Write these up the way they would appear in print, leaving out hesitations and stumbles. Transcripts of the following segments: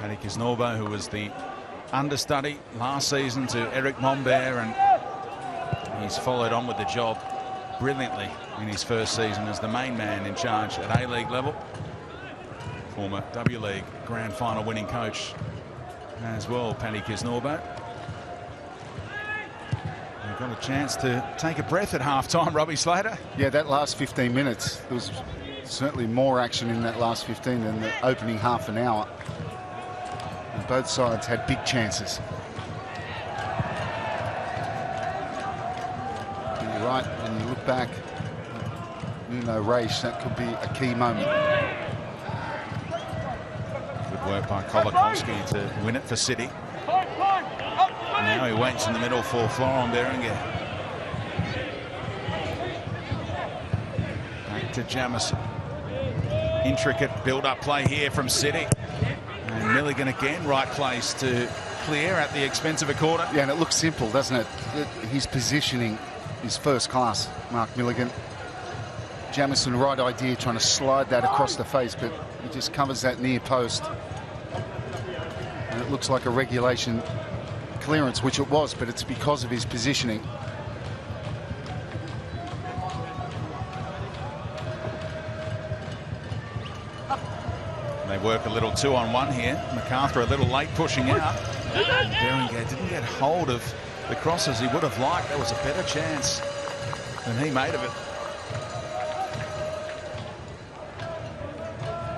Paddy Kisnorbo, who was the understudy last season to Eric Mombert, and he's followed on with the job brilliantly in his first season as the main man in charge at A-League level. Former W-League Grand Final winning coach as well, Paddy Kisnorbo. We've got a chance to take a breath at half-time, Robbie Slater. Yeah, that last 15 minutes, there was certainly more action in that last 15 than the opening half an hour. And both sides had big chances. And you're right, when you look back, Nuno Reis, that could be a key moment. Good work by Kolakowski to win it for City. Now he waits in the middle for Florent Berenguer. Back to Jamison. Intricate build-up play here from City. And Milligan again, right place to clear at the expense of a corner. Yeah, and it looks simple, doesn't it? His positioning is first class, Mark Milligan. Jamison, right idea, trying to slide that across the face, but he just covers that near post. And it looks like a regulation clearance, which it was, but it's because of his positioning. They work a little 2-on-1 here. Macarthur a little late pushing out. And Berenguer didn't get hold of the crosses he would have liked. There was a better chance than he made of it.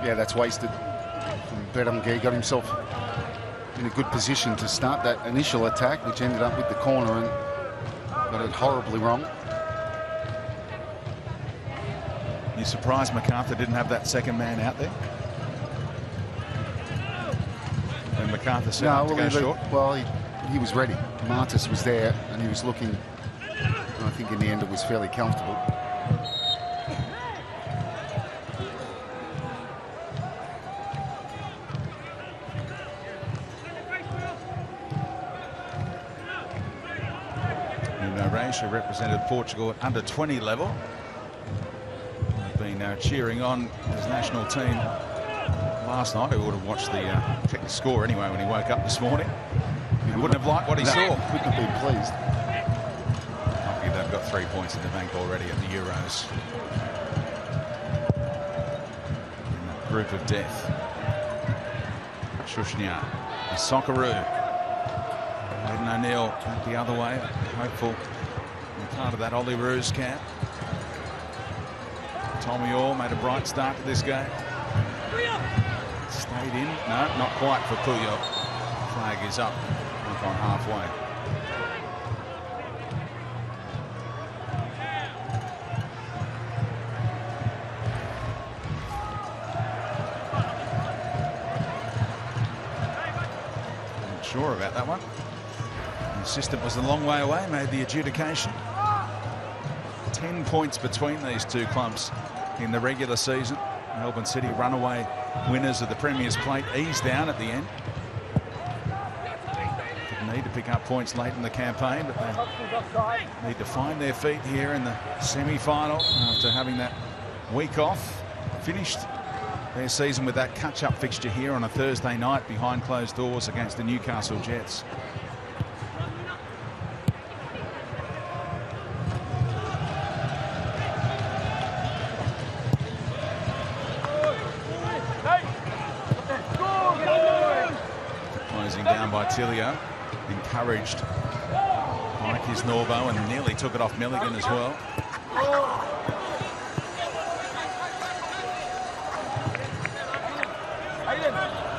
Yeah, that's wasted. Berenguer got himself in a good position to start that initial attack, which ended up with the corner, and got it horribly wrong. You surprised Macarthur didn't have that second man out there? And Macarthur set up to go short? Well, he was ready. Martis was there, and he was looking, and I think in the end it was fairly comfortable. Who represented Portugal at under 20 level. I've been cheering on his national team last night. He would have watched checked the score anyway when he woke up this morning. He wouldn't have liked what he saw. Couldn't have been pleased. Lucky they've got 3 points in the bank already at the Euros. In that group of death. Shushnia, Socceroo. Aidan O'Neill back the other way, hopeful and part of that Ollie Roos camp. Tommy Orr made a bright start to this game. Stayed in, no, not quite for Puyol. Flag is up, like on halfway. Not sure about that one. The assistant was a long way away, made the adjudication. 10 points between these two clubs in the regular season. Melbourne City, runaway winners of the Premier's Plate, eased down at the end. Didn't need to pick up points late in the campaign, but they need to find their feet here in the semi-final after having that week off. Finished their season with that catch-up fixture here on a Thursday night behind closed doors against the Newcastle Jets. Down by Tilio, encouraged by Kisnorbo, and nearly took it off Milligan as well.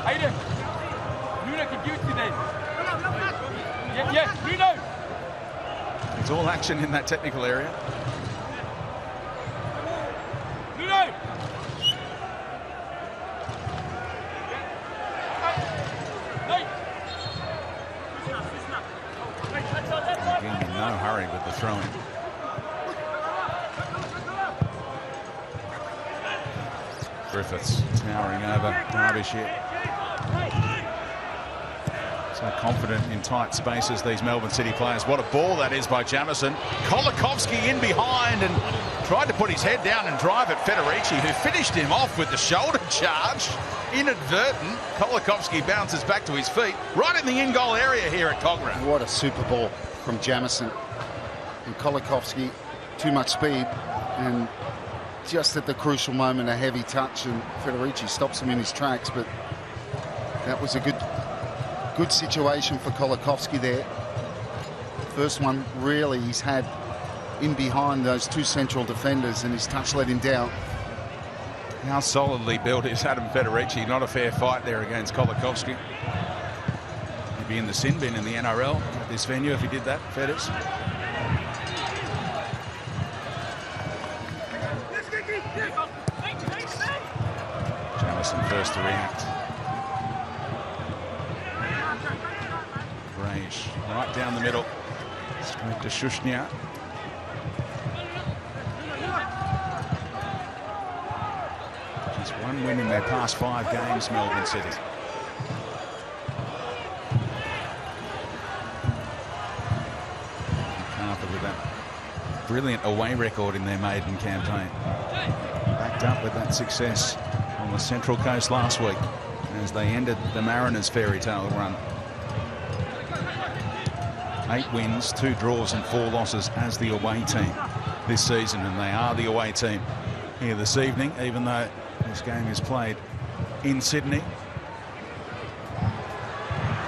Aiden, Nuno can give it today. Yeah, Nuno. It's all action in that technical area. Nuno. Again, in no hurry with the throw-in. Griffiths towering over Derbyshire. So confident in tight spaces, these Melbourne City players. What a ball that is by Jamison. Kolakowski in behind and tried to put his head down and drive at Federici, who finished him off with the shoulder charge. inadvertent. Kolakowski bounces back to his feet, right in the in-goal area here at Cogra. What a super ball from Jamison. And Kolakowski, too much speed, and just at the crucial moment, a heavy touch, and Federici stops him in his tracks. But that was a good situation for Kolakowski there. First one really he's had in behind those two central defenders, and his touch let him down. How solidly built is Adam Federici. Not a fair fight there against Kolakowski. He'd be in the sin bin in the NRL at this venue if he did that, Fedders. Jamison first to react. Rage right down the middle. Straight to Shushnia. Just one win in their past 5 games, Melbourne City. Macarthur with that brilliant away record in their maiden campaign. Backed up with that success on the Central Coast last week as they ended the Mariners' fairy tale run. 8 wins, 2 draws and 4 losses as the away team this season, and they are the away team here this evening, even though this game is played in Sydney.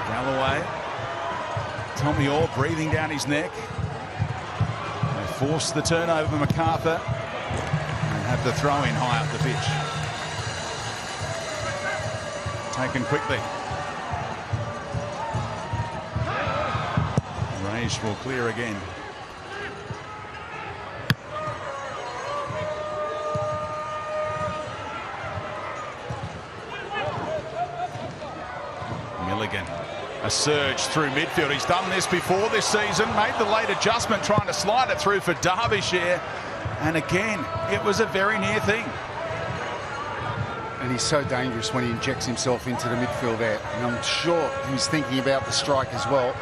Galloway, Tommy Orr breathing down his neck. They force the turnover for Macarthur and have the throw in high up the pitch. Taken quickly. Rage will clear again. Milligan, a surge through midfield. He's done this before this season, made the late adjustment trying to slide it through for Derbyshire, and again it was a very near thing. And he's so dangerous when he injects himself into the midfield there, and I'm sure he was thinking about the strike as well.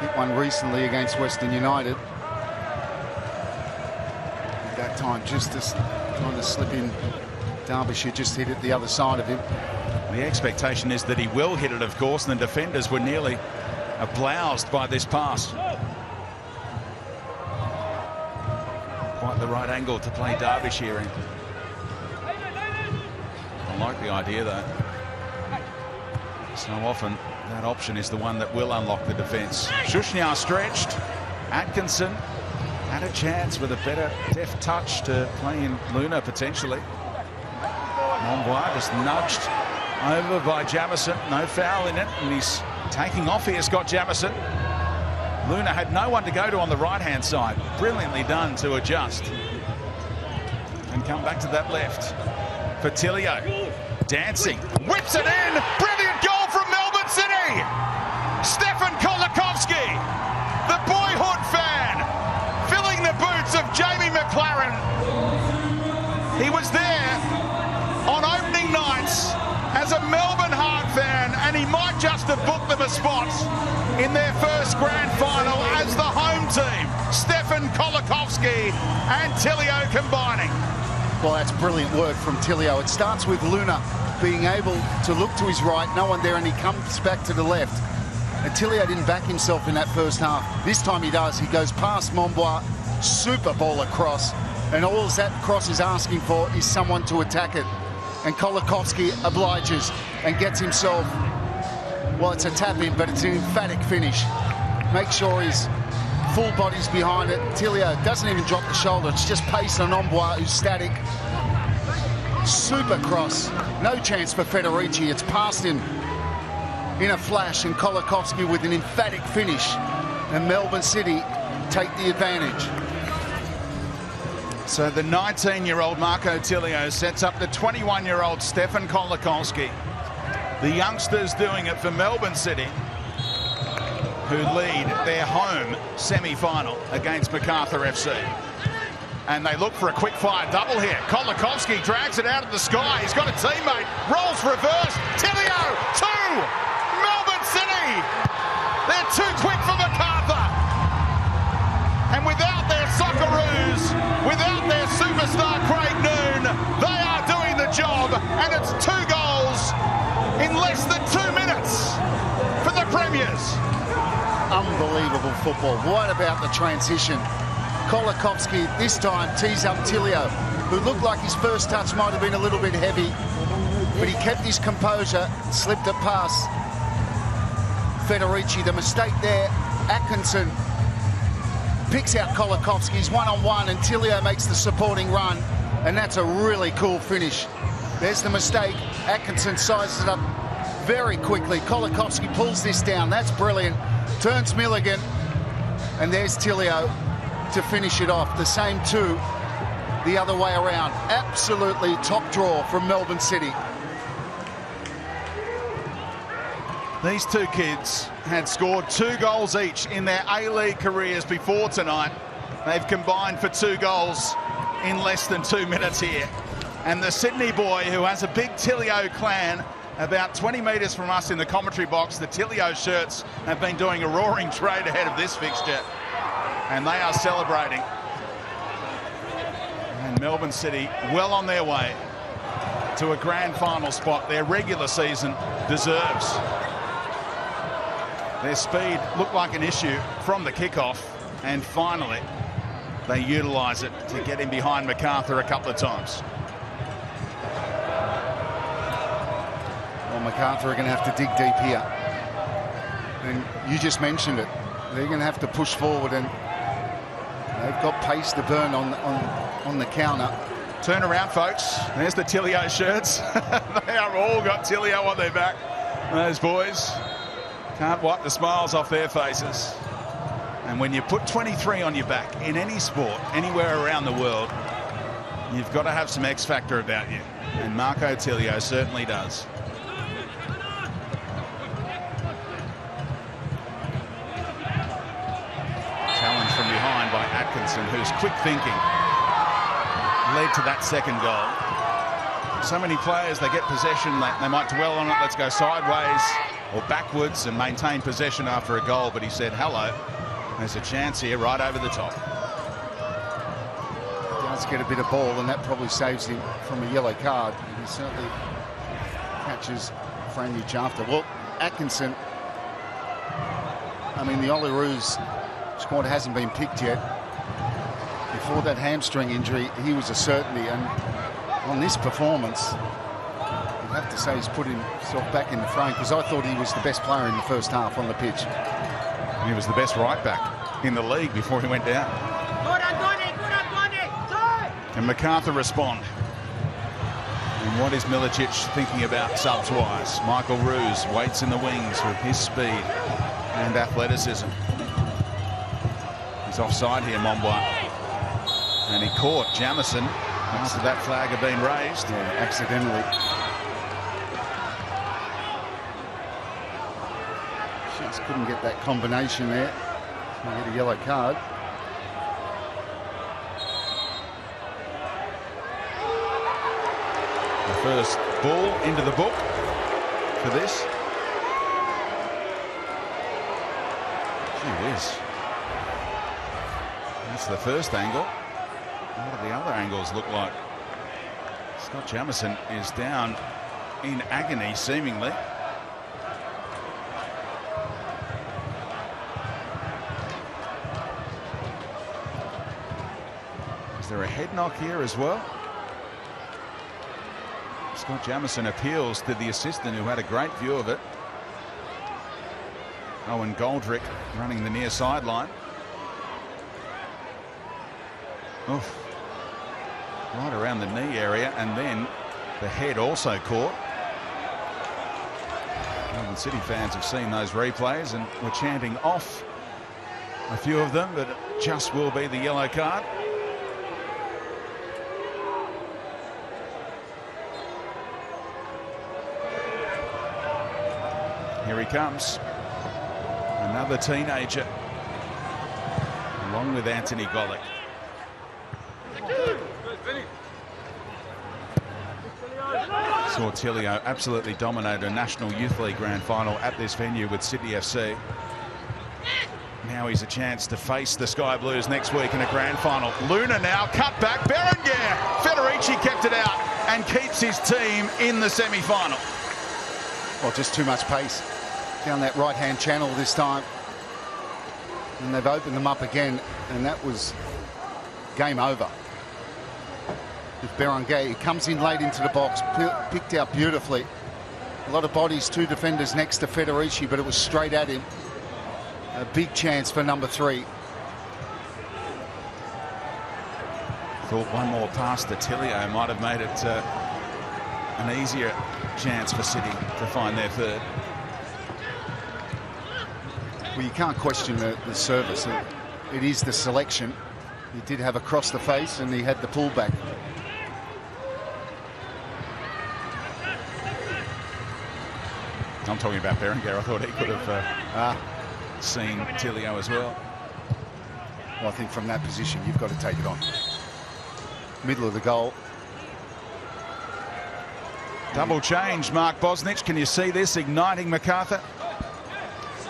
Hit one recently against Western United. At that time, just trying to slip in. Derbyshire just hit it the other side of him. The expectation is that he will hit it, of course, and the defenders were nearly bloused by this pass. Quite the right angle to play Derbyshire in. I like the idea, though. So often that option is the one that will unlock the defence. Shushnia stretched. Atkinson had a chance with a better deft touch to play in Luna potentially. Monbois just nudged over by Jamison. No foul in it, and he's taking off here, Scott Jamison. Luna had no one to go to on the right-hand side. Brilliantly done to adjust and come back to that left. Fertilio dancing, whips it in. Brilliant goal from Melbourne City. Stefan Kolakowski, the boyhood fan, filling the boots of Jamie McLaren. He was there on opening nights as a Melbourne Heart fan, and he might just have booked them a spot in their first grand final as the home team. Stefan Kolakowski and Tilio combining. Well, that's brilliant work from Tilio. It starts with Luna being able to look to his right, no one there, and he comes back to the left. And Tilio didn't back himself in that first half. This time he does. He goes past Monbois, super ball across, and all that cross is asking for is someone to attack it. And Kolakowski obliges and gets himself, well, it's a tap in, but it's an emphatic finish. Make sure his full body's behind it. Tilio doesn't even drop the shoulder. It's just pace on Monbois, who's static. Super cross. No chance for Federici. It's past him in a flash, and Kolakowski with an emphatic finish. And Melbourne City take the advantage. So the 19-year-old Marco Tilio sets up the 21-year-old Stefan Kolakowski. The youngsters doing it for Melbourne City, who lead their home semi-final against Macarthur FC. And they look for a quick-fire double here. Kolakowski drags it out of the sky. He's got a teammate. Rolls reverse. Tilio, 2! Melbourne City! They're too quick for Macarthur. And without their Socceroos, without their superstar Craig Noon, they are doing the job. And it's 2 goals Unbelievable football. What about the transition? Kolakowski this time tees up Tilio, who looked like his first touch might have been a little bit heavy, but he kept his composure, slipped it past Federici. The mistake there, Atkinson picks out Kolakowski's one-on-one, and Tilio makes the supporting run, and that's a really cool finish. There's the mistake. Atkinson sizes it up very quickly. Kolakowski pulls this down. That's brilliant. Turns Milligan, and there's Tilio to finish it off. The same two the other way around. Absolutely top draw from Melbourne City. These two kids had scored 2 goals each in their A-League careers before tonight. They've combined for 2 goals in less than 2 minutes here. And the Sydney boy, who has a big Tilio clan about 20 metres from us in the commentary box, the Tilio shirts have been doing a roaring trade ahead of this fixture. And they are celebrating. And Melbourne City well on their way to a grand final spot their regular season deserves. Their speed looked like an issue from the kickoff, and finally they utilise it to get in behind Macarthur a couple of times. Well, Macarthur are going to have to dig deep here. And you just mentioned it. They're going to have to push forward, and they've got pace to burn on the counter. Turn around, folks. There's the Tilio shirts. They have all got Tilio on their back. Those boys can't wipe the smiles off their faces. And when you put 23 on your back in any sport, anywhere around the world, you've got to have some X factor about you. And Marco Tilio certainly does. Challenge from behind by Atkinson, who's quick thinking, led to that second goal. So many players, they get possession, they might dwell on it, let's go sideways or backwards and maintain possession after a goal, but he said, hello, there's a chance here right over the top. He does get a bit of ball, and that probably saves him from a yellow card. He certainly catches Franich after. Well, Atkinson, I mean, the Olyroos squad hasn't been picked yet. Before that hamstring injury, he was a certainty, and on this performance, you'd have to say he's put himself back in the frame, because I thought he was the best player in the first half on the pitch. He was the best right back in the league before he went down. Can Macarthur respond? And what is Milicic thinking about subs-wise? Michael Roos waits in the wings with his speed and athleticism. He's offside here, Monbois. And he caught Jamison after that flag had been raised. Yeah, accidentally. Just couldn't get that combination there. He'll get a yellow card. The first ball into the book for this. Gee whiz. That's the first angle. What do the other angles look like? Scott Jamison is down in agony, seemingly. Is there a head knock here as well? Scott Jamison appeals to the assistant, who had a great view of it. Owen Goldrick running the near sideline. Oof. Right around the knee area, and then the head also caught. Melbourne City fans have seen those replays and were chanting off a few of them, but it just will be the yellow card. Here he comes. Another teenager, along with Anthony Golick. Saw Tilio absolutely dominate a National Youth League Grand Final at this venue with Sydney FC. Now he's a chance to face the Sky Blues next week in a Grand Final. Luna now, cut back, Berenguer. Federici kept it out and keeps his team in the semi-final. Well, just too much pace down that right-hand channel this time. And they've opened them up again, and that was game over. With Berenguer, he comes in late into the box, picked out beautifully. A lot of bodies, 2 defenders next to Federici, but it was straight at him. A big chance for number 3. Thought one more pass to Tilio might have made it an easier chance for City to find their third. Well, you can't question the service. It is the selection. He did have across the face, and he had the pullback. I'm talking about Berenguer. I thought he could have seen Tilio as well. Well, I think from that position, you've got to take it on. Middle of the goal. Double change, Mark Bosnich. Can you see this igniting Macarthur?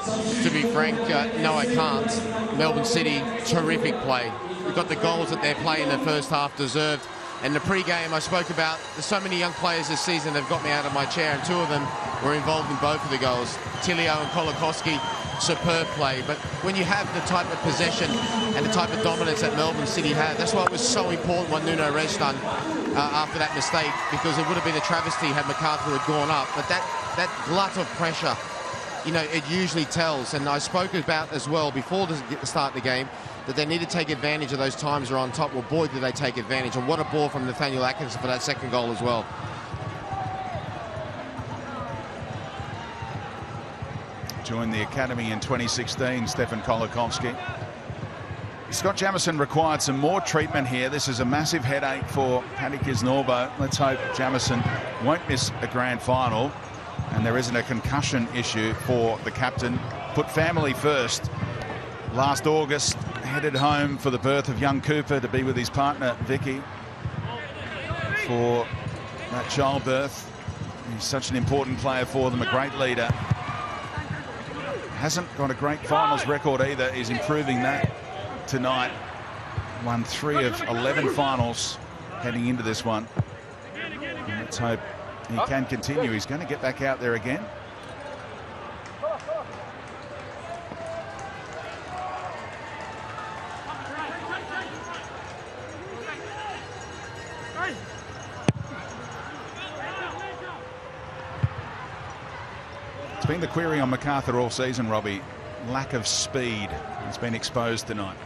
To be frank, no, I can't. Melbourne City, terrific play. We've got the goals that they're playing in the first half deserved. And the pre-game I spoke about, there's so many young players this season that have got me out of my chair, and 2 of them were involved in both of the goals. Tilio and Kolakowski, superb play. But when you have the type of possession and the type of dominance that Melbourne City had, that's why it was so important what Nuno Reis done after that mistake, because it would have been a travesty had Macarthur had gone up. But that glut of pressure, you know, it usually tells. And I spoke about as well before the start of the game that they need to take advantage of those times they're on top. Well, boy, did they take advantage. And what a ball from Nathaniel Atkinson for that second goal as well. Joined the academy in 2016, Stefan Kolakowski. Scott Jamieson required some more treatment here. This is a massive headache for Paddy Kisnorbo. Let's hope Jamieson won't miss a grand final and there isn't a concussion issue for the captain. Put family first. Last August, headed home for the birth of young Cooper to be with his partner, Vicky, for that childbirth. He's such an important player for them, a great leader. Hasn't got a great finals record either. He's improving that tonight. Won 3 of 11 finals heading into this one. And let's hope he can continue. He's going to get back out there again. It's been the query on Macarthur all season, Robbie. Lack of speed has been exposed tonight.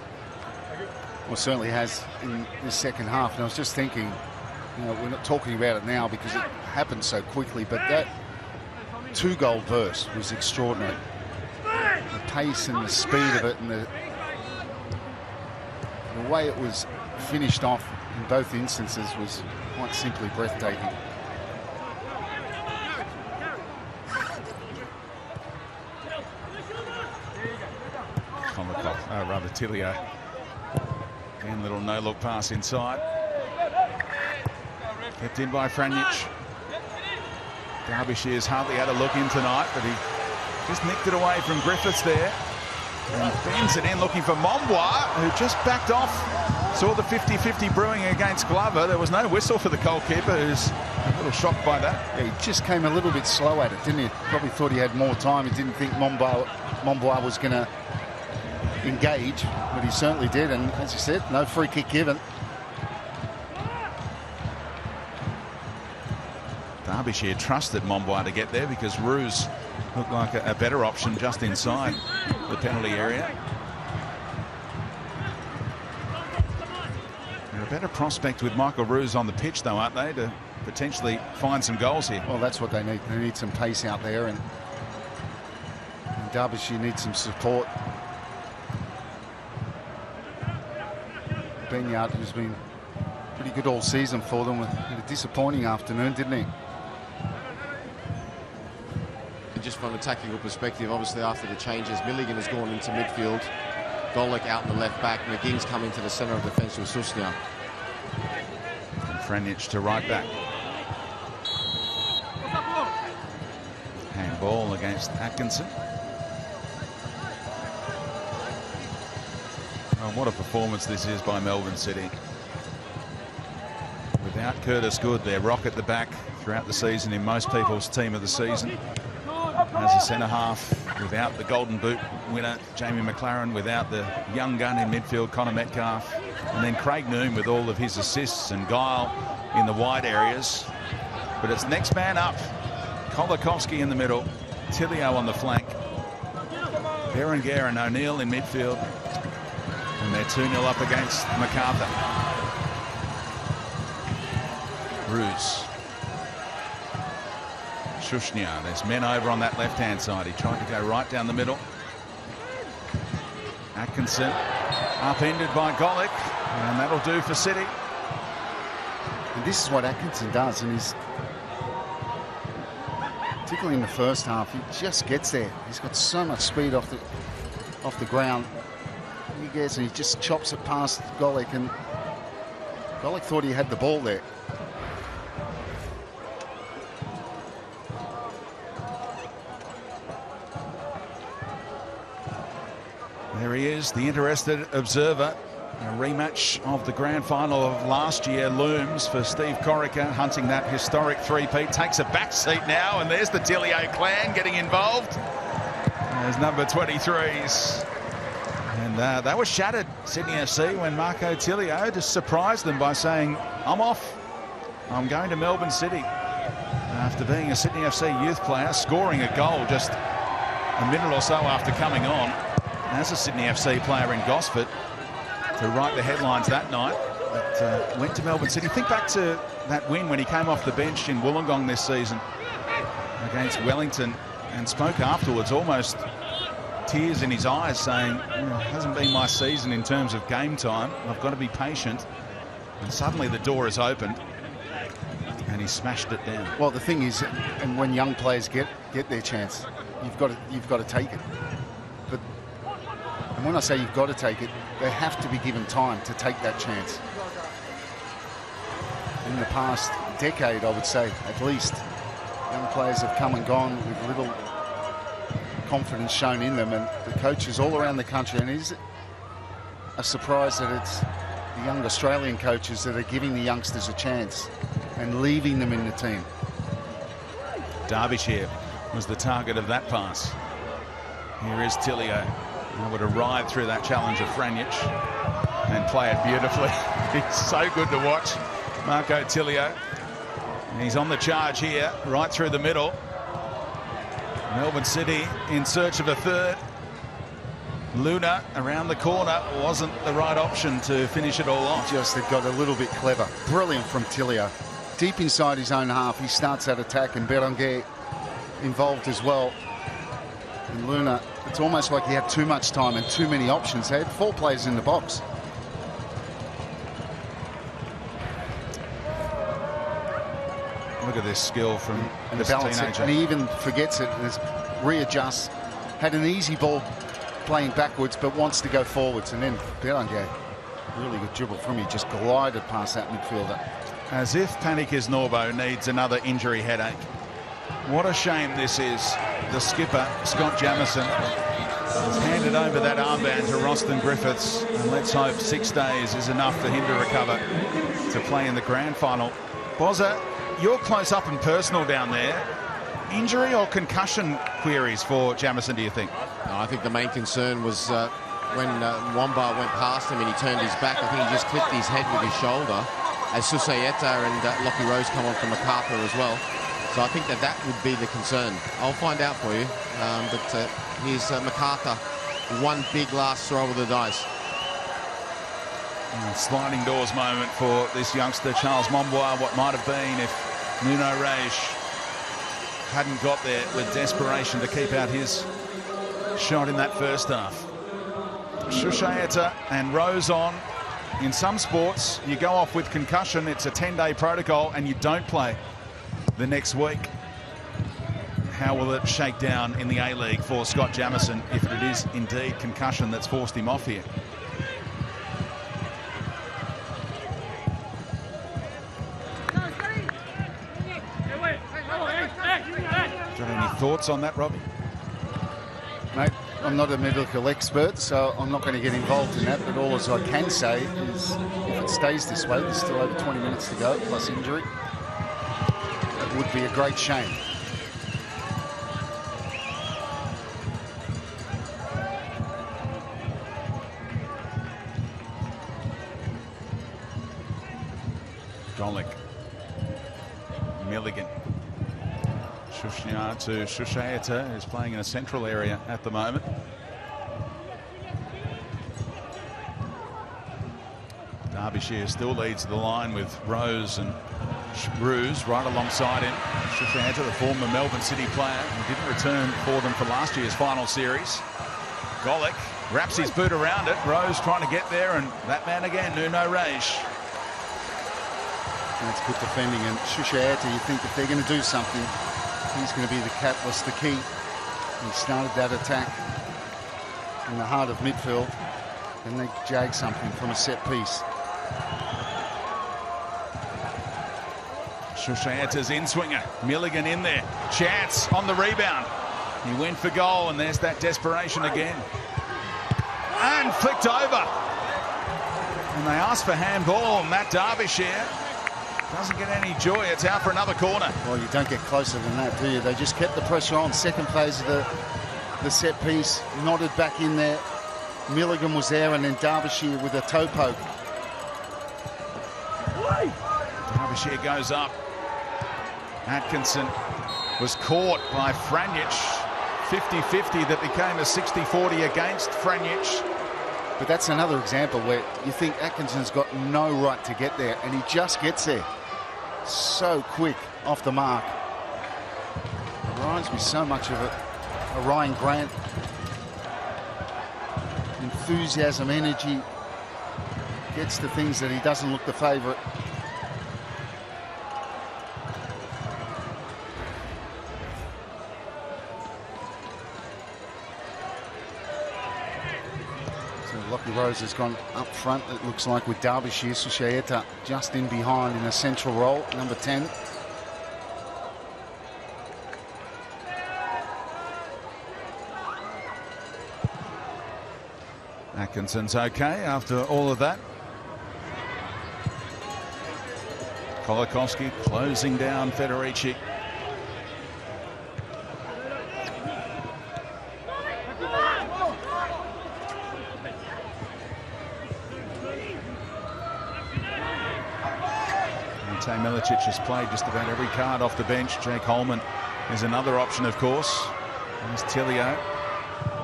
Well, certainly has in the second half. And I was just thinking, you know, we're not talking about it now because it happened so quickly, but that 2-goal burst was extraordinary. The pace and the speed of it, and the way it was finished off in both instances was quite simply breathtaking. Rather Tilio. Again, little no-look pass inside. Kept in by Franjic. Derbyshire's hardly had a look in tonight, but he just nicked it away from Griffiths there. And bends it in looking for Mombois, who just backed off. Saw the 50-50 brewing against Glover. There was no whistle for the goalkeeper, who's a little shocked by that. Yeah, he just came a little bit slow at it, didn't he? Probably thought he had more time. He didn't think Mombois was going to engage, but he certainly did. And as you said, no free kick given. Derbyshire trusted Mombois to get there because Roos looked like a better option just inside the penalty area. They're a better prospect with Michael Roos on the pitch, though, aren't they, to potentially find some goals here? Well, that's what they need. They need some pace out there, and Derbyshire needs some support. Benyard, who's been pretty good all season for them, had a disappointing afternoon, didn't he? And just from a tactical perspective, obviously after the changes, Milligan has gone into midfield, Golick out in the left back, McGinn's coming to the centre of defence with Susnia. And Franjic to right back. Handball against Atkinson. Oh, what a performance this is by Melbourne City. Without Curtis Good, their rock at the back throughout the season in most people's team of the season. as a centre-half, without the Golden Boot winner, Jamie McLaren, without the young gun in midfield, Connor Metcalf, and then Craig Noon with all of his assists and guile in the wide areas. But it's next man up. Kolakowski in the middle, Tilio on the flank, Berenguer and O'Neill in midfield, and they're 2-0 up against Macarthur. Ruse. Shushnia, there's men over on that left-hand side. He tried to go right down the middle. Atkinson, upended by Golic, and that'll do for City. And this is what Atkinson does, and he's, particularly in the first half, he just gets there. He's got so much speed off the ground. He gets and he just chops it past Golic, and Golic thought he had the ball there. There he is, the interested observer. A rematch of the grand final of last year looms for Steve Corica, hunting that historic three-peat. Takes a back seat now, and there's the Tilio clan getting involved. There's number 23s. And that was shattered, Sydney FC, when Marco Tilio just surprised them by saying, I'm off. I'm going to Melbourne City. After being a Sydney FC youth player, scoring a goal just a minute or so after coming on as a Sydney FC player in Gosford to write the headlines that night. But went to Melbourne City. Think back to that win when he came off the bench in Wollongong this season against Wellington, and spoke afterwards, almost tears in his eyes, saying, it hasn't been my season in terms of game time. I've got to be patient. And suddenly the door is opened, and he smashed it down. Well, the thing is, and when young players get their chance, you've got to take it. But and when I say you've got to take it, they have to be given time to take that chance. In the past decade, I would say, at least, young players have come and gone with little confidence shown in them, and the coaches all around the country, and it is a surprise that it's the young Australian coaches that are giving the youngsters a chance and leaving them in the team. Derbyshire was the target of that pass. Here is Tilio, able to ride through that challenge of Franjic and play it beautifully. It's so good to watch Marco Tilio. He's on the charge here, right through the middle. Melbourne City in search of a third. Luna around the corner wasn't the right option to finish it all off. Just got a little bit clever. Brilliant from Tilio. Deep inside his own half, he starts that attack, and Berenguer involved as well. And Luna, it's almost like he had too much time and too many options. They had 4 players in the box. Look at this skill from this teenager. And he even forgets it and readjusts. Had an easy ball playing backwards, but wants to go forwards. And then Berenguer, really good dribble from him, just glided past that midfielder. As if Panicus Norbo needs another injury headache. What a shame this is. The skipper, Scott Jamieson, has handed over that armband to Roston Griffiths, and let's hope 6 days is enough for him to recover to play in the grand final. Bozza, you're close up and personal down there. Injury or concussion queries for Jamieson, do you think? No, I think the main concern was when Wamba went past him and he turned his back. I think he just clipped his head with his shoulder as Susayeta and Lockie Rose come on from Macarthur as well. So I think that would be the concern. I'll find out for you. But here's Macarthur. One big last throw of the dice. Sliding doors moment for this youngster, Charles Mombois. What might have been if Nuno Reis hadn't got there with desperation to keep out his shot in that first half. Susayeta and Rose on. In some sports, you go off with concussion, it's a 10-day protocol, and you don't play the next week. How will it shake down in the A-League for Scott Jamieson if it is indeed concussion that's forced him off here? Got any thoughts on that, Robbie? Mate, I'm not a medical expert, so I'm not going to get involved in that, but all as I can say is if it stays this way, there's still over 20 minutes to go, plus injury. It would be a great shame. Golic. Milligan. Shushaeta is playing in a central area at the moment. Derbyshire still leads the line with Rose and Roos right alongside him. Shushaeta, the former Melbourne City player who didn't return for them for last year's final series. Golic wraps his boot around it. Rose trying to get there, and that man again, Nuno Reis. That's good defending, and Shushaeta, you think if they're going to do something, he's going to be the catalyst, the key. He started that attack in the heart of midfield, and they jag something from a set piece. Shushaeta's in-swinger. Milligan in there. Chance on the rebound. He went for goal, and there's that desperation again. And flicked over. And they asked for handball, and Matt Derbyshire doesn't get any joy. It's out for another corner. Well, you don't get closer than that, do you? They just kept the pressure on. Second phase of the set piece, nodded back in there. Milligan was there, and then Derbyshire with a toe poke. Derbyshire goes up. Atkinson was caught by Franjic. 50-50 that became a 60-40 against Franjic. But that's another example where you think Atkinson's got no right to get there, and he just gets there. So quick off the mark. Reminds me so much of a Ryan Grant. Enthusiasm, energy. Gets to things that he doesn't look the favourite. Lockie Rose has gone up front, it looks like, with Derbyshire. Shushaeta just in behind in a central role, number 10. Atkinson's okay after all of that. Kolakowski closing down Federici. Milicic has played just about every card off the bench. Jake Holman is another option, of course. There's Tilio.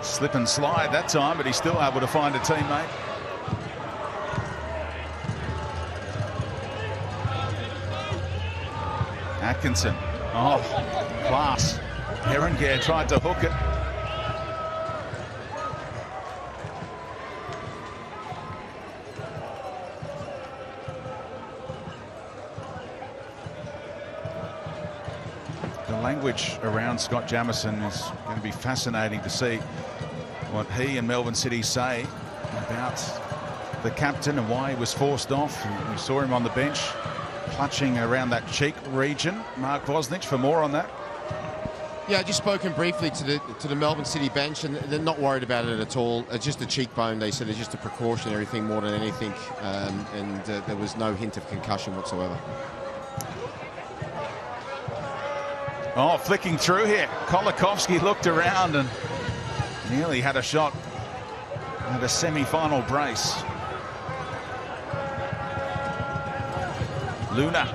Slip and slide that time, but he's still able to find a teammate. Atkinson. Oh, class. Herengare tried to hook it. Language around Scott Jamieson is going to be fascinating to see what he and Melbourne City say about the captain and why he was forced off. And we saw him on the bench clutching around that cheek region. Mark Bosnich for more on that. Yeah, I just spoken briefly to the Melbourne City bench, and they're not worried about it at all. It's just a cheekbone, they said. It's just a precautionary thing more than anything, and there was no hint of concussion whatsoever. Oh, flicking through here. Kolakowski looked around and nearly had a shot at a semi-final brace. Luna.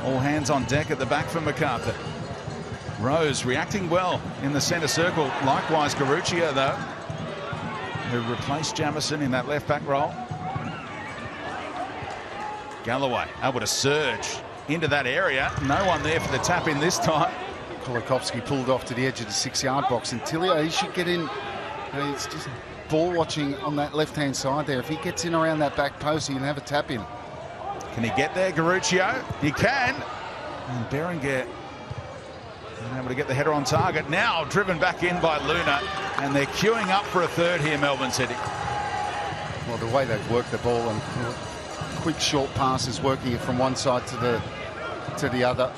All hands on deck at the back for Macarthur. Rose reacting well in the centre circle. Likewise, Garuccia, though, who replaced Jamieson in that left-back role. Galloway able to surge into that area. No one there for the tap in this time. Kolakowski pulled off to the edge of the 6-yard box, and Tilio, he should get in. It's just ball watching on that left-hand side there. If he gets in around that back post, he can have a tap in. Can he get there, Garuccio? He can. And Berenguer able to get the header on target. Now driven back in by Luna, and they're queuing up for a third here, Melbourne City. Well, the way they've worked the ball and quick short passes, working it from one side to the other.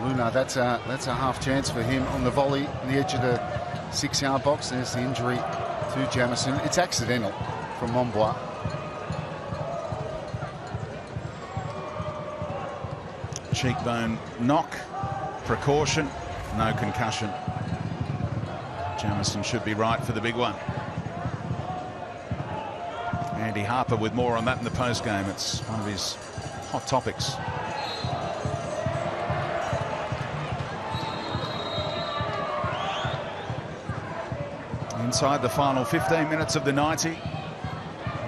Luna, that's a half chance for him on the volley on the edge of the 6-yard box. There's the injury to Jamieson. It's accidental from Monbois. Cheekbone knock, precaution, no concussion. Jamieson should be right for the big one. Andy Harper with more on that in the post-game. It's one of his hot topics. Inside the final 15 minutes of the 90.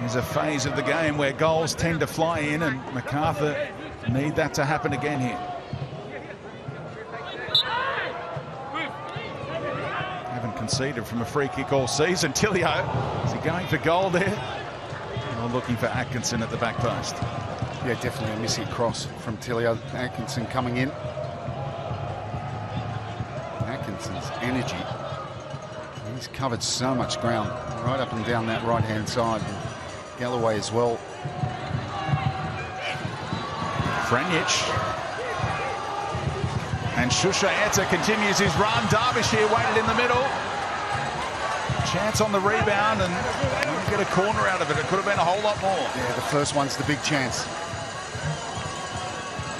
There's a phase of the game where goals tend to fly in, and Macarthur need that to happen again here. Haven't conceded from a free kick all season. Tilio, is he going for goal there? Or looking for Atkinson at the back post? Yeah, definitely a missing cross from Tilio. Atkinson coming in. Atkinson's energy. He's covered so much ground right up and down that right-hand side. Galloway as well. Franjic. And Shushaeta continues his run. Derbyshire waited in the middle. Chance on the rebound and didn't get a corner out of it. It could have been a whole lot more. Yeah, the first one's the big chance.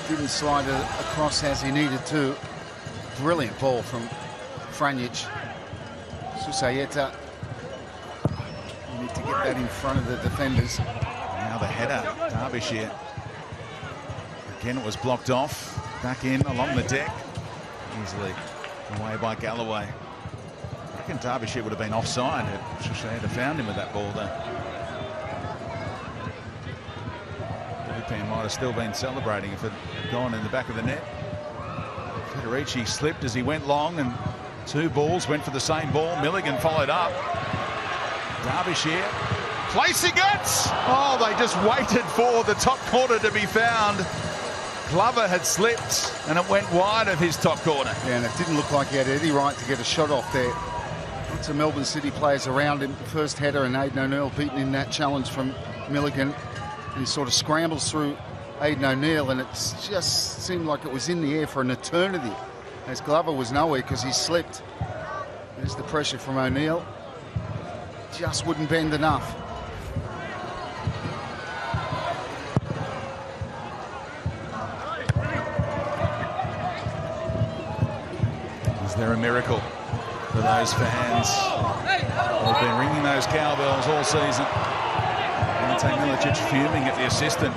Didn't slide it across as he needed to. Brilliant ball from Franjic. Shushaeta. You need to get that in front of the defenders. Now the header, Derbyshire. Again, it was blocked off. Back in along the deck. Easily away by Galloway. I reckon Derbyshire would have been offside if Shushaeta found him with that ball there. Lupan might have still been celebrating if it had gone in the back of the net. Federici slipped as he went long, and two balls went for the same ball. Milligan followed up. Derbyshire placing it. Oh, they just waited for the top corner to be found. Glover had slipped and it went wide of his top corner. Yeah, and it didn't look like he had any right to get a shot off there. Lots of Melbourne City players around him. First header, and Aidan O'Neill beaten in that challenge from Milligan. And he sort of scrambles through Aidan O'Neill, and it just seemed like it was in the air for an eternity, as Glover was nowhere because he slipped. There's the pressure from O'Neill. Just wouldn't bend enough. Is there a miracle for those fans? They've been ringing those cowbells all season. Ante Milicic fuming at the assistant.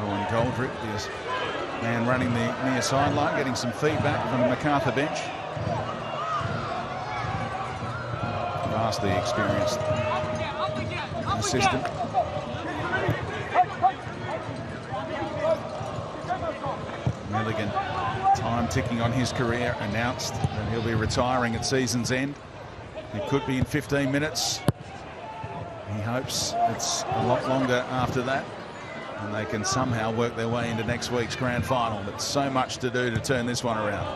Owen Goldrick, the man running the near sideline, getting some feedback from the Macarthur bench. Vastly experienced assistant. Milligan, time ticking on his career, announced that he'll be retiring at season's end. It could be in 15 minutes. He hopes it's a lot longer after that, and they can somehow work their way into next week's grand final. But so much to do to turn this one around.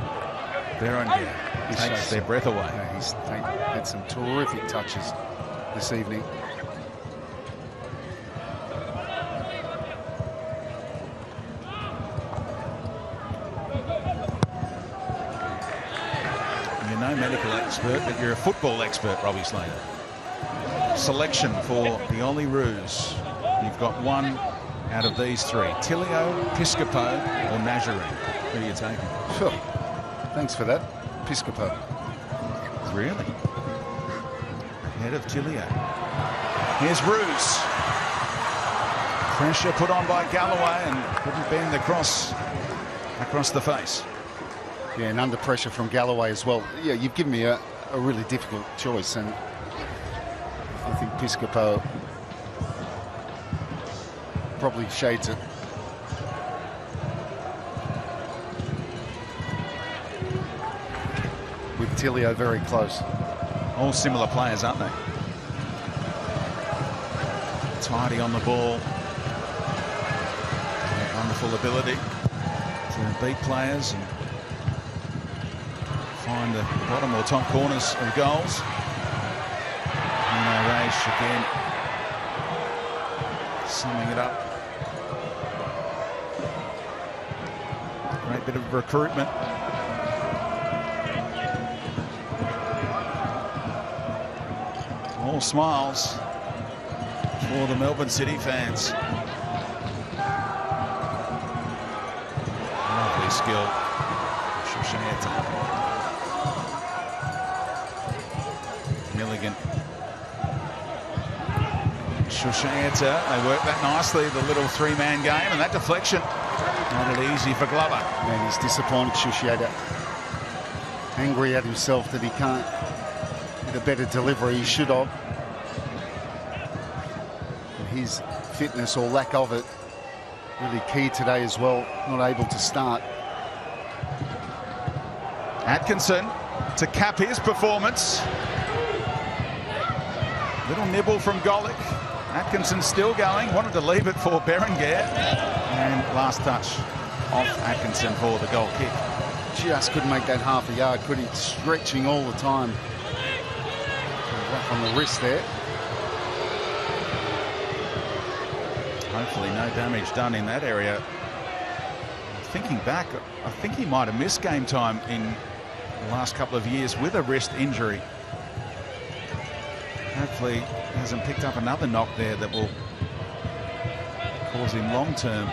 Berenguer takes their breath away. Yeah, he's had some terrific touches this evening. No medical expert, but you're a football expert, Robbie Slater. Selection for the Olyroos. You've got one out of these three: Tilio, Piscopo, or Nazarene. Who are you taking? Sure. Thanks for that. Piscopo. Really? Ahead of Tilio. Here's Roos. Pressure put on by Galloway and couldn't bend across the face. Yeah, and under pressure from Galloway as well. Yeah, you've given me a really difficult choice, and I think Piscopo probably shades it. With Tilio very close. All similar players, aren't they? Tidy on the ball. Wonderful ability to beat players and find the bottom or top corners of goals. Raish again, summing it up. Great bit of recruitment. All smiles for the Melbourne City fans. Lovely skill. Shushaeta. Milligan. Shushaeta, they work that nicely, the little three-man game, and that deflection made it easy for Glover. Man, he's disappointed, Shushaeta. Angry at himself that he can't get a better delivery. He should have. And his fitness or lack of it really key today as well. Not able to start. Atkinson to cap his performance. Little nibble from Golick. Atkinson still going, wanted to leave it for Berenguer. And last touch off Atkinson for the goal kick. Just couldn't make that half a yard, could he? Stretching all the time. Whack on the wrist there. Hopefully no damage done in that area. Thinking back, I think he might have missed game time in the last couple of years with a wrist injury. Hopefully he hasn't picked up another knock there that will cause him long-term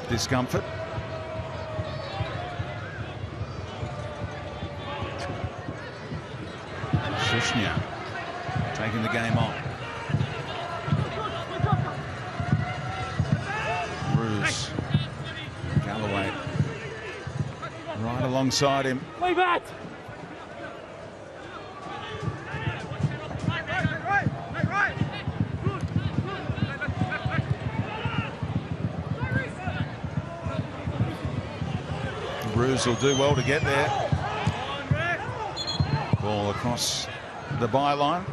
discomfort. Shushnia taking the game on. Bruce Galloway right alongside him. Leave it! Bruce will do well to get there. Ball across the byline.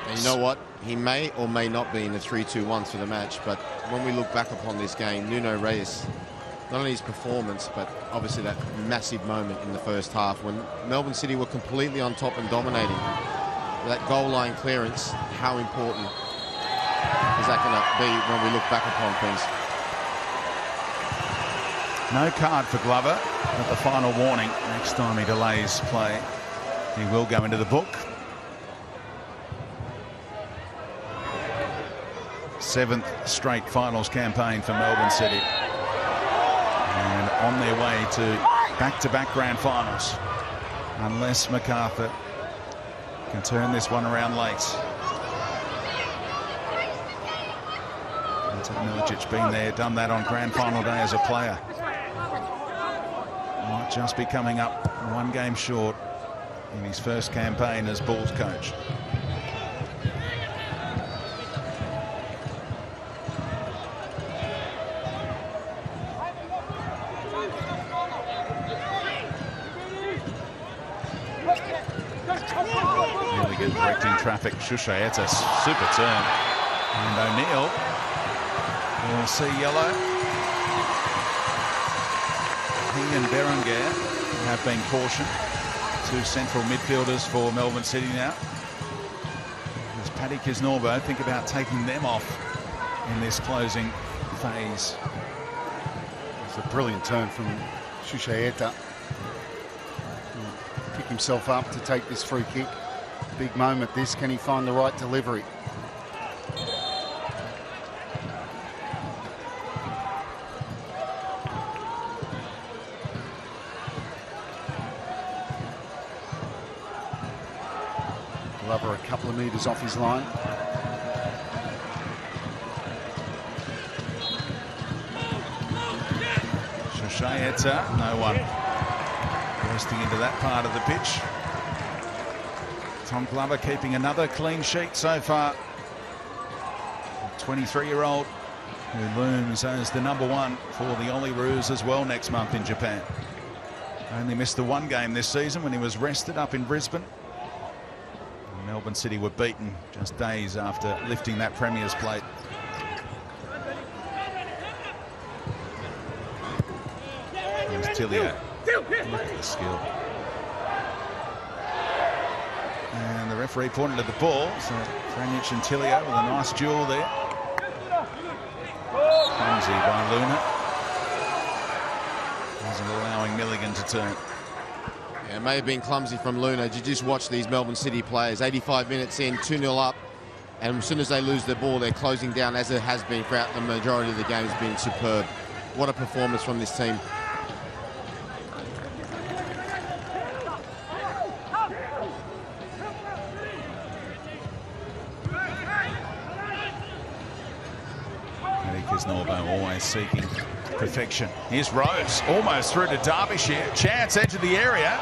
And you know what? He may or may not be in the 3-2-1 for the match, but when we look back upon this game, Nuno Reyes, not only his performance, but obviously that massive moment in the first half when Melbourne City were completely on top and dominating. That goal line clearance, how important is that going to be when we look back upon things? No card for Glover, but the final warning. Next time he delays play, he will go into the book. 7th straight finals campaign for Melbourne City. And on their way to back-to-back grand finals. Unless Macarthur can turn this one around late. Milicic been there, done that on grand final day as a player. Might just be coming up one game short in his first campaign as Bulls coach. Milligan directing traffic. Shushaeta, super turn. And O'Neill will see yellow. He and Berenguer have been cautioned. Two central midfielders for Melbourne City now. As Paddy Kisnorbo think about taking them off in this closing phase. It's a brilliant turn from Shushaeta. Pick himself up to take this free kick. Big moment this. Can he find the right delivery? Glover a couple of metres off his line. Shushaeta, no one bursting into that part of the pitch. Tom Glover keeping another clean sheet so far. 23-year-old who looms as the #1 for the Olyroos as well next month in Japan. Only missed the one game this season when he was rested up in Brisbane. Melbourne City were beaten just days after lifting that Premier's plate. There's Tilio. Look at the skill. And the referee pointed to the ball, so Franic and Tilio with a nice duel there. Clumsy by Luna. Wasn't allowing Milligan to turn. Yeah, it may have been clumsy from Luna. Did you just watch these Melbourne City players? 85 minutes in, 2-0 up. And as soon as they lose the ball, they're closing down, as it has been throughout the majority of the game. Has been superb. What a performance from this team. is Norbo, always seeking perfection. Here's Rose, almost through to Derbyshire. Chance, edge of the area.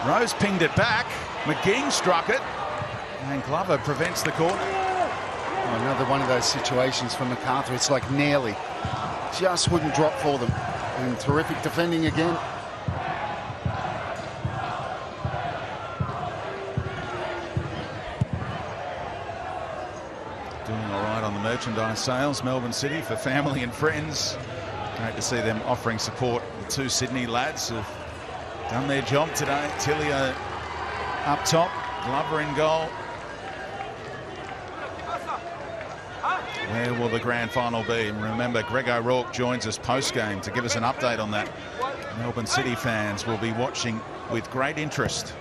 Rose pinged it back. McGing struck it. And Glover prevents the corner. Oh, another one of those situations for Macarthur. It's like nearly. Just wouldn't drop for them. And terrific defending again. Doing all right on the merchandise sales. Melbourne City for family and friends. Great to see them offering support. The two Sydney lads have done their job today. Tilio up top, Glover in goal. Where will the grand final be? And remember, Greg O'Rourke joins us post-game to give us an update on that. Melbourne City fans will be watching with great interest.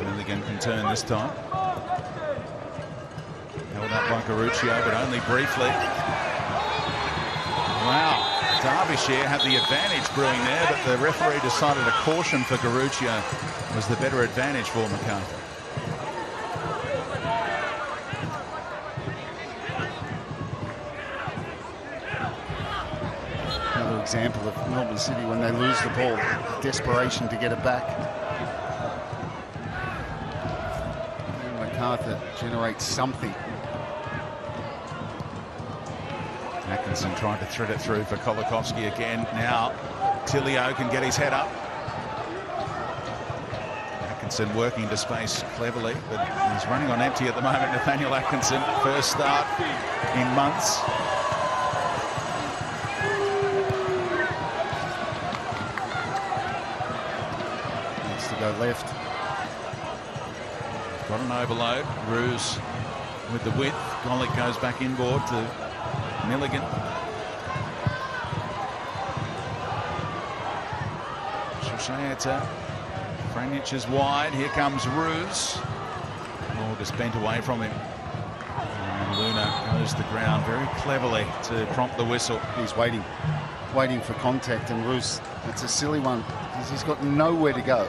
Milligan can turn this time. Held up by Garuccio, but only briefly. Wow, Derbyshire had the advantage brewing there, but the referee decided a caution for Garuccio was the better advantage for Macarthur. Another example of Melbourne City when they lose the ball, desperation to get it back. And Macarthur generates something. Atkinson tried to thread it through for Kolakowski again. Now Tilio can get his head up. Atkinson working to space cleverly, but he's running on empty at the moment. Nathaniel Atkinson, first start in months. Needs to go left. Got an overload. Ruse with the width. Golick goes back inboard to Milligan. Shushaeta. Franich is wide. Here comes Ruse. Ball just bent away from him. And Luna goes to the ground very cleverly to prompt the whistle. He's waiting for contact, and Ruse, it's a silly one because he's got nowhere to go.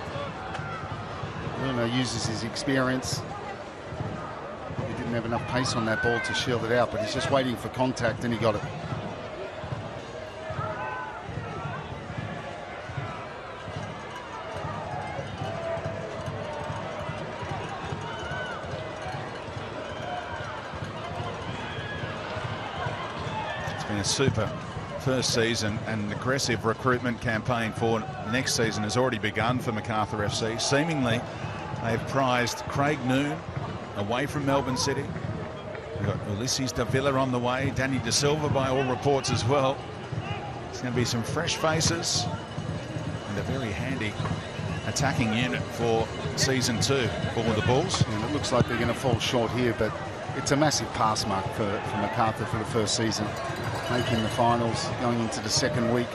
Luna uses his experience. He didn't have enough pace on that ball to shield it out, but he's just waiting for contact, and he got it. It's been a super first season, and an aggressive recruitment campaign for next season has already begun for Macarthur FC. Seemingly, they've prized Craig Noon away from Melbourne City. We've got Ulysses de Villa on the way, Danny De Silva by all reports as well. It's going to be some fresh faces and a very handy attacking unit for season 2 for the Bulls. And it looks like they're going to fall short here, but it's a massive pass mark for Macarthur for the first season. Making the finals, going into the second week.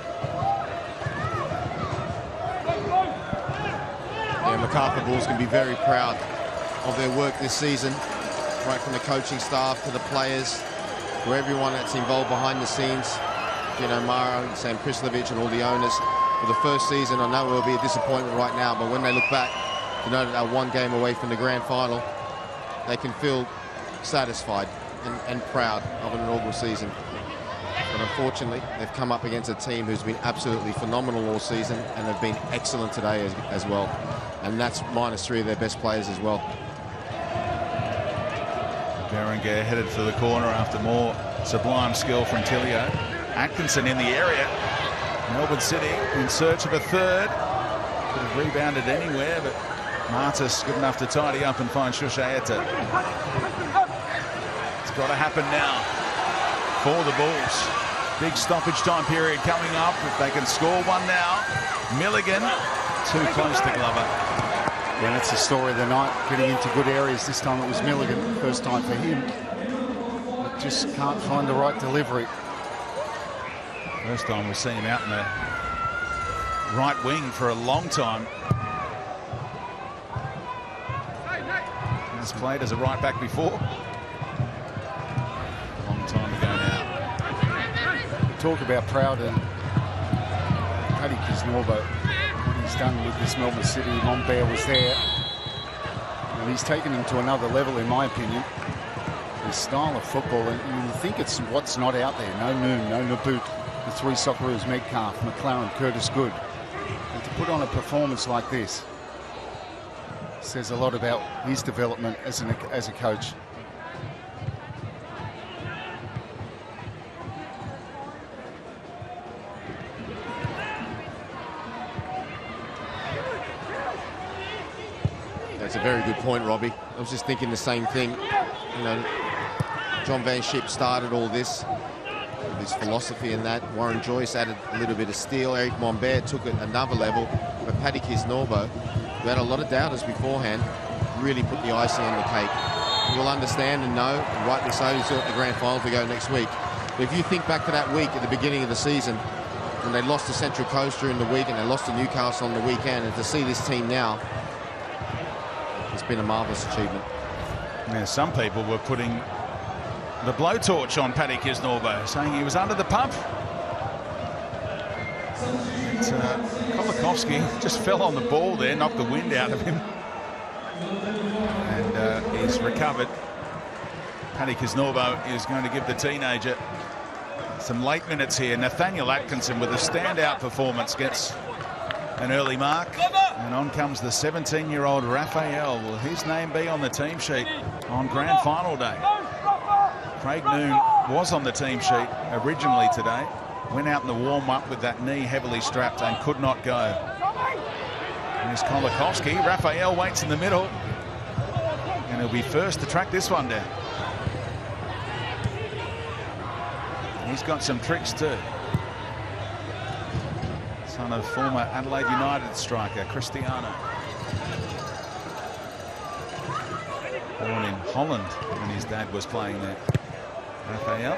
Yeah, Macarthur Bulls can be very proud of their work this season, right from the coaching staff to the players, to everyone that's involved behind the scenes. You know, Mara, Sam Prislovic and all the owners. For the first season, I know it will be a disappointment right now, but when they look back, you know that they're one game away from the grand final, they can feel satisfied and proud of an inaugural season. But unfortunately, they've come up against a team who's been absolutely phenomenal all season and have been excellent today as well. And that's -3 of their best players as well. Berenguer headed for the corner after more sublime skill from Tilio. Atkinson in the area. Melbourne City in search of a third. Could have rebounded anywhere, but Martis good enough to tidy up and find Shushaeta. It's got to happen now for the Bulls. Big stoppage time period coming up. If they can score one now. Milligan too close to Glover. Yeah, that's the story of the night, getting into good areas. This time it was Milligan, first time for him. But just can't find the right delivery. First time we've seen him out in the right wing for a long time. He's played as a right back before. A long time ago now. Talk about proud and Paddy Kisnorbo, what he's done with this Melbourne City. Mombert was there, and he's taken him to another level, in my opinion. His style of football, and you think it's what's not out there. No Noon, no Naboot, the three Socceroos, Macarthur, McLaren, Curtis Good. And to put on a performance like this says a lot about his development as a coach. That's a very good point, Robbie. I was just thinking the same thing. You know, John Van Schip started all this with his philosophy and that. Warren Joyce added a little bit of steel. Eric Mombert took it another level. But Paddy Kisnorbo, who had a lot of doubters beforehand, really put the icing on the cake. You'll understand and know, and rightly so, he's got the grand final to go next week. But if you think back to that week at the beginning of the season, when they lost to Central Coast during the week and they lost to Newcastle on the weekend, and to see this team now, it's been a marvellous achievement. Yeah, some people were putting the blowtorch on Paddy Kisnorbo, saying he was under the pump. Kolikovsky just fell on the ball there, knocked the wind out of him. And he's recovered. Paddy Kisnorbo is going to give the teenager some late minutes here. Nathaniel Atkinson with a standout performance gets an early mark. And on comes the 17-year-old Raphael. Will his name be on the team sheet on grand final day? Craig Noon was on the team sheet originally today. Went out in the warm-up with that knee heavily strapped and could not go. Here's Kolikovsky. Raphael waits in the middle. And he'll be first to track this one down. He's got some tricks too. Son of former Adelaide United striker Cristiano. Born in Holland when his dad was playing there. Raphael.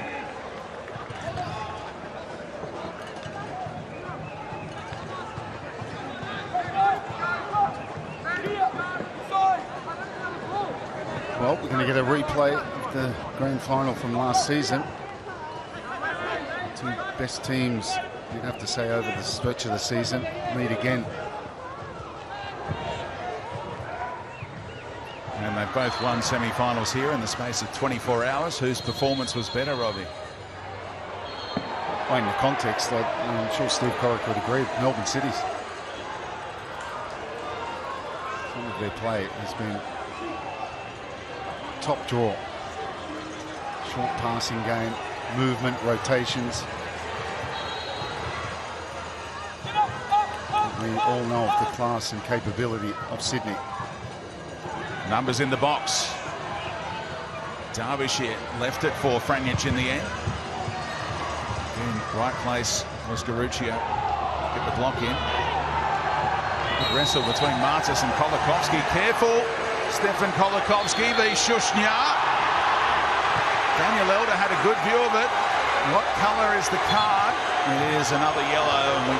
Well, we're going to get a replay of the grand final from last season. The two best teams, you'd have to say, over the stretch of the season meet again. And they've both won semi-finals here in the space of 24 hours. Whose performance was better, Robbie? Well, in the context, I'm sure Steve Corrick would agree, Melbourne City's. Some of their play has been top draw. Short passing game, movement, rotations. We all know of the class and capability of Sydney. Numbers in the box. Derbyshire left it for Franjic in the end. In right place was Garuccio. Get the block in. Good wrestle between Martis and Kolikovsky. Careful. Stefan Kolikovsky v. Shushnya. Daniel Elder had a good view of it. What colour is the card? It is another yellow, and we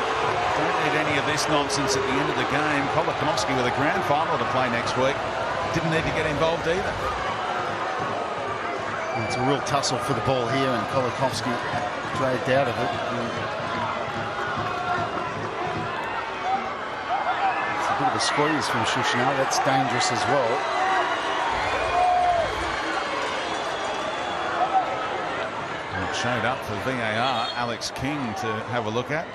don't need any of this nonsense at the end of the game. Kolikovsky with a grand final to play next week. Didn't need to get involved either. It's a real tussle for the ball here, and Kolikovsky dragged out of it. It's a bit of a squeeze from Shushnya. That's dangerous as well. And it showed up for VAR, Alex King to have a look at.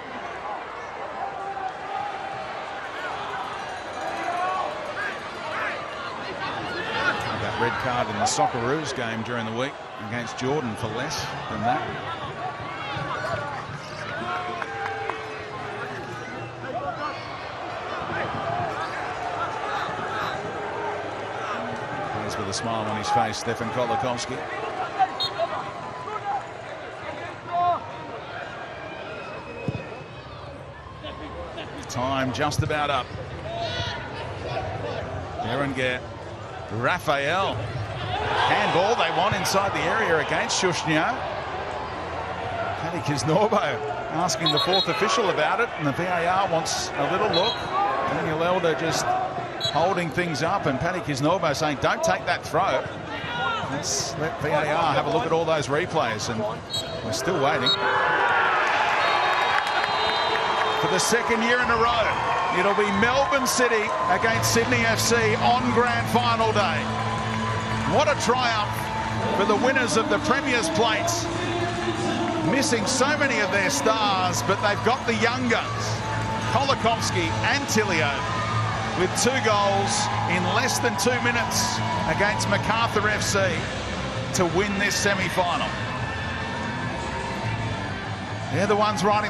Red card in the Socceroos game during the week against Jordan for less than that. Plays with a smile on his face, Stefan Kolikovsky. Time just about up. Berenguer. Raphael. Handball they want inside the area against Shushnya. Paddy Kisnorbo asking the fourth official about it, and the VAR wants a little look. Daniel Elder just holding things up, and Paddy Kisnorbo saying, don't take that throw. Let's let VAR have a look at all those replays, and we're still waiting. Could the second year in a row, it'll be Melbourne City against Sydney FC on grand final day. What a triumph for the winners of the Premier's Plates. Missing so many of their stars, but they've got the young guns, Kolakovsky and Tilio, with 2 goals in less than 2 minutes against Macarthur FC to win this semi-final. They're the ones riding the